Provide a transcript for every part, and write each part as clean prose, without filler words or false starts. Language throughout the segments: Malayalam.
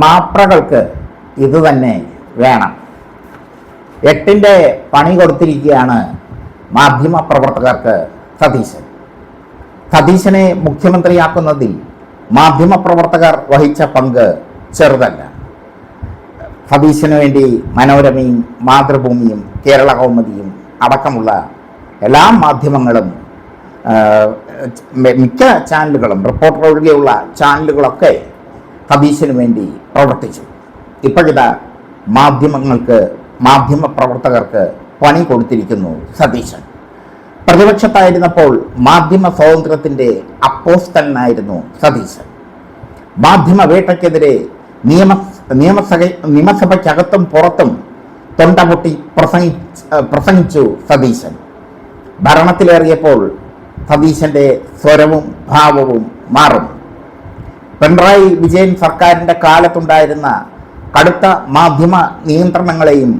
മാപ്രകൾക്ക് ഇതുതന്നെ വേണം. എട്ടിൻ്റെ പണി കൊടുത്തിരിക്കുകയാണ് മാധ്യമപ്രവർത്തകർക്ക് സതീശൻ. സതീശനെ മുഖ്യമന്ത്രിയാക്കുന്നതിൽ മാധ്യമപ്രവർത്തകർ വഹിച്ച പങ്ക് ചെറുതല്ല. സതീശന് വേണ്ടി മനോരമയും മാതൃഭൂമിയും കേരള കൗമുദിയും അടക്കമുള്ള എല്ലാ മാധ്യമങ്ങളും, മിക്ക ചാനലുകളും, റിപ്പോർട്ടർ ഒഴികെയുള്ള ചാനലുകളൊക്കെ സതീശന് വേണ്ടി പ്രവർത്തിച്ചു. ഇപ്പോഴിതാ മാധ്യമപ്രവർത്തകർക്ക് പണി കൊടുത്തിരിക്കുന്നു സതീശൻ. പ്രതിപക്ഷത്തായിരുന്നപ്പോൾ മാധ്യമ സ്വാതന്ത്ര്യത്തിൻ്റെ അപ്പോസ്തലനായിരുന്നു സതീശൻ. മാധ്യമ വേട്ടയ്ക്കെതിരെ നിയമസഭയ്ക്കകത്തും പുറത്തും തൊണ്ടമുട്ടി പ്രസംഗിച്ചു സതീശൻ. ഭരണത്തിലേറിയപ്പോൾ സതീശൻ്റെ സ്വരവും ഭാവവും മാറും. പിണറായി വിജയൻ സർക്കാരിൻ്റെ കാലത്തുണ്ടായിരുന്ന കടുത്ത മാധ്യമ നിയന്ത്രണങ്ങളെയും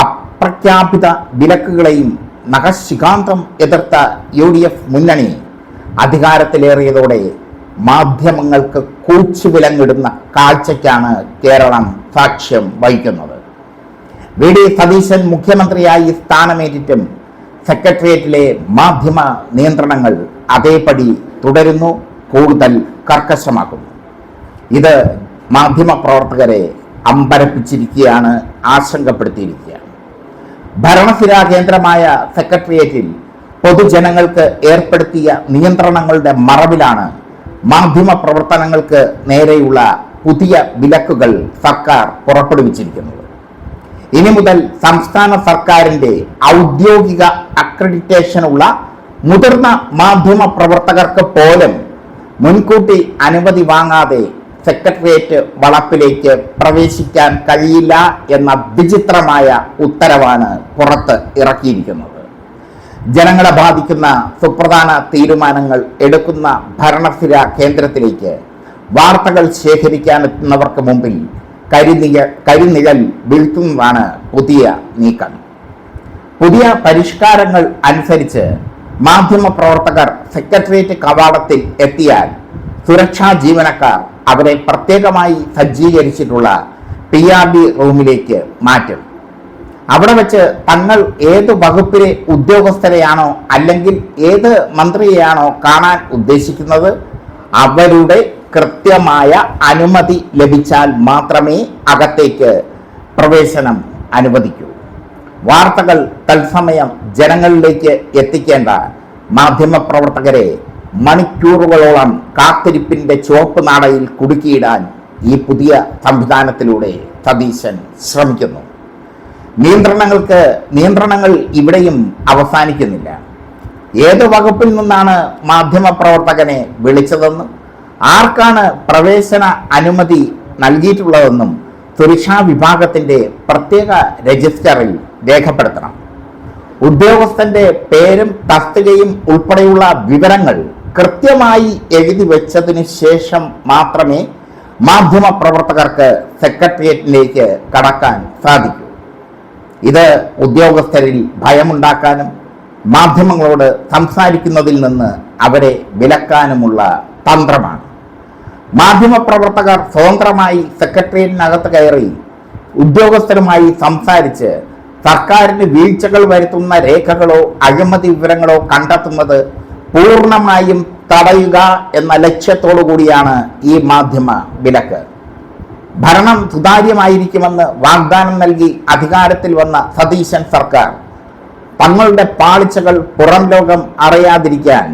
അപ്രഖ്യാപിത വിലക്കുകളെയും നഖശിഖാന്തം എതിർത്ത UDF മുന്നണി അധികാരത്തിലേറിയതോടെ മാധ്യമങ്ങൾക്ക് കൂച്ചുവിലങ്ങിടുന്ന കാഴ്ചയ്ക്കാണ് കേരളം സാക്ഷ്യം വഹിക്കുന്നത്. VD സതീശൻ മുഖ്യമന്ത്രിയായി സ്ഥാനമേറ്റിട്ടും സെക്രട്ടേറിയറ്റിലെ മാധ്യമ നിയന്ത്രണങ്ങൾ അതേപടി തുടരുന്നു, കൂടുതൽ കർക്കശമാക്കുന്നു. ഇത് മാധ്യമപ്രവർത്തകരെ അമ്പരപ്പിച്ചിരിക്കുകയാണ്, ആശങ്കപ്പെടുത്തിയിരിക്കുകയാണ്. ഭരണസിരാ കേന്ദ്രമായ സെക്രട്ടേറിയറ്റിൽ പൊതുജനങ്ങൾക്ക് ഏർപ്പെടുത്തിയ നിയന്ത്രണങ്ങളുടെ മറവിലാണ് മാധ്യമ പ്രവർത്തനങ്ങൾക്ക് നേരെയുള്ള പുതിയ വിലക്കുകൾ സർക്കാർ പുറപ്പെടുവിച്ചിരിക്കുന്നത്. ഇനി മുതൽ സംസ്ഥാന സർക്കാരിൻ്റെ ഔദ്യോഗിക അക്രഡിറ്റേഷനുള്ള മുതിർന്ന മാധ്യമ പ്രവർത്തകർക്ക് പോലും മുൻകൂട്ടി അനുമതി വാങ്ങാതെ സെക്രട്ടേറിയറ്റ് വളപ്പിലേക്ക് പ്രവേശിക്കാൻ കഴിയില്ല എന്ന വിചിത്രമായ ഉത്തരവാണ് പുറത്ത് ഇറക്കിയിരിക്കുന്നത്. ജനങ്ങളെ ബാധിക്കുന്ന സുപ്രധാന തീരുമാനങ്ങൾ എടുക്കുന്ന ഭരണസ്ഥിര കേന്ദ്രത്തിലേക്ക് വാർത്തകൾ ശേഖരിക്കാനെത്തുന്നവർക്ക് മുമ്പിൽ കരിനിഴൽ വീഴ്ത്തുന്നതാണ് പുതിയ നീക്കം. പുതിയ പരിഷ്കാരങ്ങൾ അനുസരിച്ച് മാധ്യമപ്രവർത്തകർ സെക്രട്ടേറിയറ്റ് കവാടത്തിൽ എത്തിയാൽ സുരക്ഷാ ജീവനക്കാർ അവരെ പ്രത്യേകമായി സജ്ജീകരിച്ചിട്ടുള്ള PRD റൂമിലേക്ക് മാറ്റും. അവിടെ വെച്ച് തങ്ങൾ ഏത് വകുപ്പിലെ ഉദ്യോഗസ്ഥരെയാണോ അല്ലെങ്കിൽ ഏത് മന്ത്രിയെയാണോ കാണാൻ ഉദ്ദേശിക്കുന്നത് അവരുടെ കൃത്യമായ അനുമതി ലഭിച്ചാൽ മാത്രമേ അകത്തേക്ക് പ്രവേശനം അനുവദിക്കൂ. വാർത്തകൾ തത്സമയം ജനങ്ങളിലേക്ക് എത്തിക്കേണ്ട മാധ്യമപ്രവർത്തകരെ മണിക്കൂറുകളോളം കാത്തിരിപ്പിൻ്റെ ചുവപ്പ് നാടയിൽ കുടുക്കിയിടാൻ ഈ പുതിയ സംവിധാനത്തിലൂടെ സതീശൻ ശ്രമിക്കുന്നു. നിയന്ത്രണങ്ങൾ ഇവിടെയും അവസാനിക്കുന്നില്ല. ഏത് വകുപ്പിൽ നിന്നാണ് മാധ്യമപ്രവർത്തകനെ വിളിച്ചതെന്നും ആർക്കാണ് പ്രവേശന അനുമതി നൽകിയിട്ടുള്ളതെന്നും സുരക്ഷാ വിഭാഗത്തിൻ്റെ പ്രത്യേക രജിസ്റ്ററിൽ രേഖപ്പെടുത്തണം. ഉദ്യോഗസ്ഥന്റെ പേരും തസ്തികയും ഉൾപ്പെടെയുള്ള വിവരങ്ങൾ കൃത്യമായി എഴുതി വെച്ചതിന് ശേഷം മാത്രമേ മാധ്യമപ്രവർത്തകർക്ക് സെക്രട്ടേറിയറ്റിലേക്ക് കടക്കാൻ സാധിക്കൂ. ഇത് ഉദ്യോഗസ്ഥരിൽ ഭയമുണ്ടാക്കാനും മാധ്യമങ്ങളോട് സംസാരിക്കുന്നതിൽ നിന്ന് അവരെ വിലക്കാനുമുള്ള തന്ത്രമാണ്. മാധ്യമപ്രവർത്തകർ സ്വതന്ത്രമായി സെക്രട്ടേറിയറ്റിനകത്ത് കയറി ഉദ്യോഗസ്ഥരുമായി സംസാരിച്ച് സർക്കാരിന് വീഴ്ചകൾ വരുത്തുന്ന രേഖകളോ അഴിമതി വിവരങ്ങളോ കണ്ടെത്തുന്നത് പൂർണ്ണമായും തടയുക എന്ന ലക്ഷ്യത്തോടു കൂടിയാണ് ഈ മാധ്യമ വിലക്ക്. ഭരണം സുതാര്യമായിരിക്കുമെന്ന് വാഗ്ദാനം നൽകി അധികാരത്തിൽ വന്ന സതീശൻ സർക്കാർ തങ്ങളുടെ പാളിച്ചകൾ പുറം ലോകം അറിയാതിരിക്കാൻ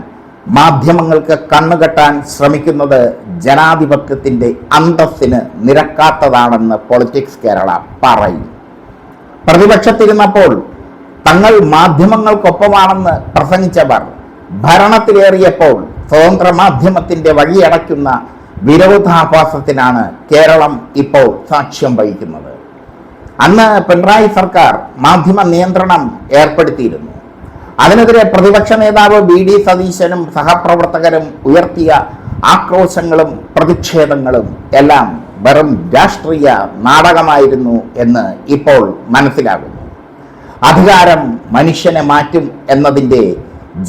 മാധ്യമങ്ങൾക്ക് കണ്ണുകെട്ടാൻ ശ്രമിക്കുന്നത് ജനാധിപത്യത്തിൻ്റെ അന്തസ്സിന് നിരക്കാത്തതാണെന്ന് പൊളിറ്റിക്സ് കേരള പറയും. പ്രതിപക്ഷത്തിരുന്നപ്പോൾ തങ്ങൾ മാധ്യമങ്ങൾക്കൊപ്പമാണെന്ന് പ്രസംഗിച്ചവർ ഭരണത്തിലേറിയപ്പോൾ സ്വതന്ത്ര മാധ്യമത്തിൻ്റെ വഴിയടയ്ക്കുന്ന വിരോധാഭാസത്തിനാണ് കേരളം ഇപ്പോൾ സാക്ഷ്യം വഹിക്കുന്നത്. അന്ന് പിണറായി സർക്കാർ മാധ്യമ നിയന്ത്രണം ഏർപ്പെടുത്തിയിരുന്നു. അതിനെതിരെ പ്രതിപക്ഷ നേതാവ് VD സതീശനും സഹപ്രവർത്തകരും ഉയർത്തിയ ആക്രോശങ്ങളും പ്രതിഷേധങ്ങളും എല്ലാം വെറും രാഷ്ട്രീയ നാടകമായിരുന്നു എന്ന് ഇപ്പോൾ മനസ്സിലാകുന്നു. അധികാരം മനുഷ്യനെ മാറ്റും എന്നതിൻ്റെ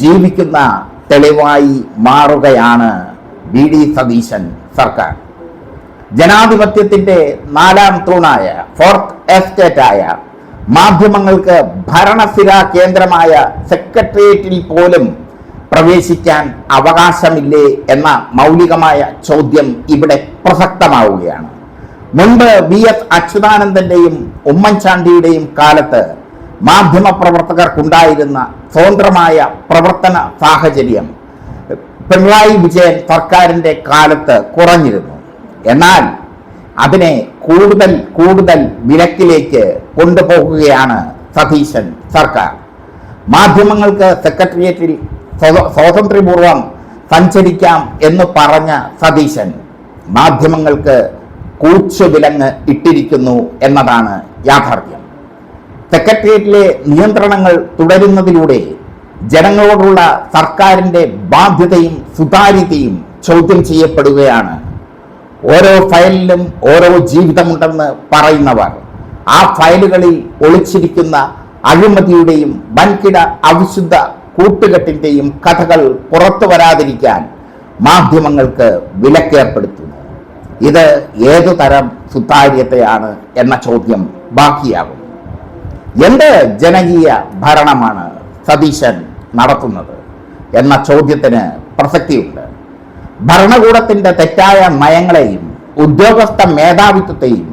ജീവിക്കുന്ന തെളിവായി മാറുകയാണ് VD സതീശൻ സർക്കാർ. ജനാധിപത്യത്തിന്റെ നാലാം തൂണായ ഫോർത്ത് എസ്റ്റേറ്റായ മാധ്യമങ്ങൾക്ക് ഭരണസിരാ കേന്ദ്രമായ സെക്രട്ടേറിയറ്റിൽ പോലും പ്രവേശിക്കാൻ അവകാശമില്ലേ എന്ന മൗലികമായ ചോദ്യം ഇവിടെ പ്രസക്തമാവുകയാണ്. മുൻപ് VS അച്യുതാനന്ദന്റെയും ഉമ്മൻചാണ്ടിയുടെയും കാലത്ത് മാധ്യമപ്രവർത്തകർക്കുണ്ടായിരുന്ന സ്വതന്ത്രമായ പ്രവർത്തന സാഹചര്യം പിണറായി വിജയൻ സർക്കാരിൻ്റെ കാലത്ത് കുറഞ്ഞിരുന്നു. എന്നാൽ അതിനെ കൂടുതൽ വിലക്കിലേക്ക് കൊണ്ടുപോകുകയാണ് സതീശൻ സർക്കാർ. മാധ്യമങ്ങൾക്ക് സെക്രട്ടേറിയറ്റിൽ സ്വാതന്ത്ര്യപൂർവ്വം സഞ്ചരിക്കാം എന്ന് പറഞ്ഞ സതീശൻ മാധ്യമങ്ങൾക്ക് കൂച്ചുവിലങ്ങ് ഇട്ടിരിക്കുന്നു എന്നതാണ് യാഥാർത്ഥ്യം. സെക്രട്ടേറിയറ്റിലെ നിയന്ത്രണങ്ങൾ തുടരുന്നതിലൂടെ ജനങ്ങളോടുള്ള സർക്കാരിൻ്റെ ബാധ്യതയും സുതാര്യതയും ചോദ്യം ചെയ്യപ്പെടുകയാണ്. ഓരോ ഫയലിലും ഓരോ ജീവിതമുണ്ടെന്ന് പറയുന്നവർ ആ ഫയലുകളിൽ ഒളിച്ചിരിക്കുന്ന അഴിമതിയുടെയും വൻകിട അവിശുദ്ധ കൂട്ടുകെട്ടിൻ്റെയും കഥകൾ പുറത്തു വരാതിരിക്കാൻ മാധ്യമങ്ങൾക്ക് വിലക്കേർപ്പെടുത്തുന്നു. ഇത് ഏതു തരം സുതാര്യതയാണ് എന്ന ചോദ്യം ബാക്കിയാകും. എന്ത് ജനകീയ ഭരണമാണ് സതീശൻ നടത്തുന്നത് എന്ന ചോദ്യത്തിന് പ്രസക്തിയുണ്ട്. ഭരണകൂടത്തിന്റെ തെറ്റായ നയങ്ങളെയും ഉദ്യോഗസ്ഥ മേധാവിത്വത്തെയും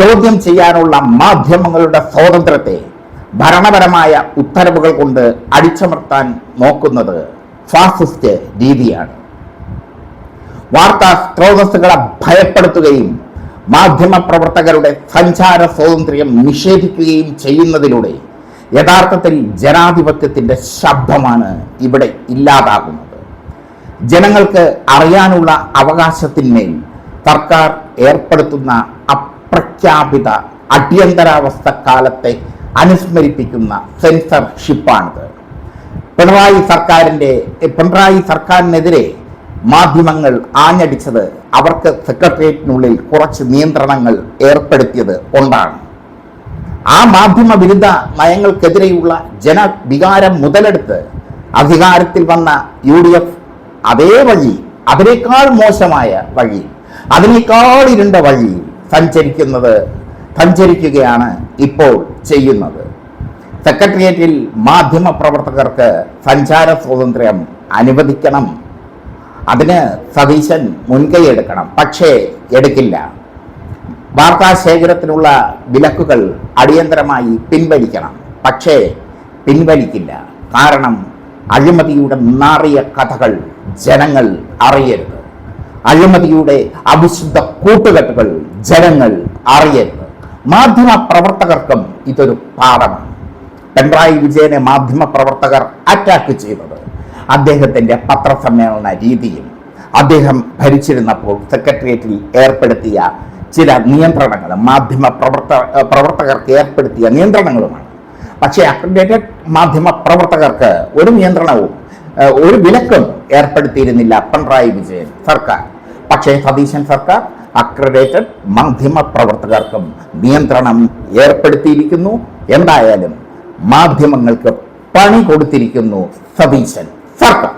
ചോദ്യം ചെയ്യാനുള്ള മാധ്യമങ്ങളുടെ സ്വാതന്ത്ര്യത്തെ ഭരണപരമായ ഉത്തരവുകൾ കൊണ്ട് അടിച്ചമർത്താൻ നോക്കുന്നത് ഫാസിസ്റ്റ് രീതിയാണ്. വാർത്താ സ്രോതസ്സുകളെ ഭയപ്പെടുത്തുകയും മാധ്യമപ്രവർത്തകരുടെ സഞ്ചാര സ്വാതന്ത്ര്യം നിഷേധിക്കുകയും ചെയ്യുന്നതിലൂടെ യഥാർത്ഥത്തിൽ ജനാധിപത്യത്തിൻ്റെ ശബ്ദമാണ് ഇവിടെ ഇല്ലാതാകുന്നത്. ജനങ്ങൾക്ക് അറിയാനുള്ള അവകാശത്തിന്മേൽ സർക്കാർ ഏർപ്പെടുത്തുന്ന അപ്രഖ്യാപിത അടിയന്തരാവസ്ഥ കാലത്തെ അനുസ്മരിപ്പിക്കുന്ന സെൻസർഷിപ്പാണിത്. പിണറായി സർക്കാരിനെതിരെ മാധ്യമങ്ങൾ ആഞ്ഞടിച്ചത് അവർക്ക് സെക്രട്ടേറിയറ്റിനുള്ളിൽ കുറച്ച് നിയന്ത്രണങ്ങൾ ഏർപ്പെടുത്തിയത് കൊണ്ടാണ്. ആ മാധ്യമ വിരുദ്ധ നയങ്ങൾക്കെതിരെയുള്ള ജനവികാരം മുതലെടുത്ത് അധികാരത്തിൽ വന്ന UDF അതേ വഴി, അതിനേക്കാൾ മോശമായ വഴി, അതിനേക്കാൾ ഇരുണ്ട വഴി സഞ്ചരിക്കുകയാണ് ഇപ്പോൾ ചെയ്യുന്നത്. സെക്രട്ടേറിയറ്റിൽ മാധ്യമ പ്രവർത്തകർക്ക് സഞ്ചാര സ്വാതന്ത്ര്യം അനുവദിക്കണം. അതിന് സതീശൻ മുൻകൈ എടുക്കണം. പക്ഷേ എടുക്കില്ല. വാർത്താശേഖരത്തിനുള്ള വിലക്കുകൾ അടിയന്തരമായി പിൻവലിക്കണം. പക്ഷേ പിൻവലിക്കില്ല. കാരണം അഴിമതിയുടെ നാറിയ കഥകൾ ജനങ്ങൾ അറിയരുത്. അഴിമതിയുടെ അവിശുദ്ധ കൂട്ടുകെട്ടുകൾ ജനങ്ങൾ അറിയരുത്. മാധ്യമ പ്രവർത്തകർക്കും ഇതൊരു പാഠമാണ്. പിണറായി വിജയനെ മാധ്യമ പ്രവർത്തകർ അറ്റാക്ക് ചെയ്തത് അദ്ദേഹത്തിൻ്റെ പത്രസമ്മേളന രീതിയും അദ്ദേഹം ഭരിച്ചിരുന്നപ്പോൾ സെക്രട്ടേറിയറ്റിൽ ഏർപ്പെടുത്തിയ ചില നിയന്ത്രണങ്ങൾ, മാധ്യമ പ്രവർത്തകർക്ക് ഏർപ്പെടുത്തിയ നിയന്ത്രണങ്ങളുമാണ്. പക്ഷേ അക്രഡിറ്റഡ് മാധ്യമ പ്രവർത്തകർക്ക് ഒരു നിയന്ത്രണവും ഒരു വിലക്കും ഏർപ്പെടുത്തിയിരുന്നില്ല പിണറായി വിജയൻ സർക്കാർ. പക്ഷേ സതീശൻ സർക്കാർ അക്രഡിറ്റഡ് മാധ്യമ പ്രവർത്തകർക്കും നിയന്ത്രണം ഏർപ്പെടുത്തിയിരിക്കുന്നു. എന്തായാലും മാധ്യമങ്ങൾക്ക് പണി കൊടുത്തിരിക്കുന്നു സതീശൻ സർക്കാർ.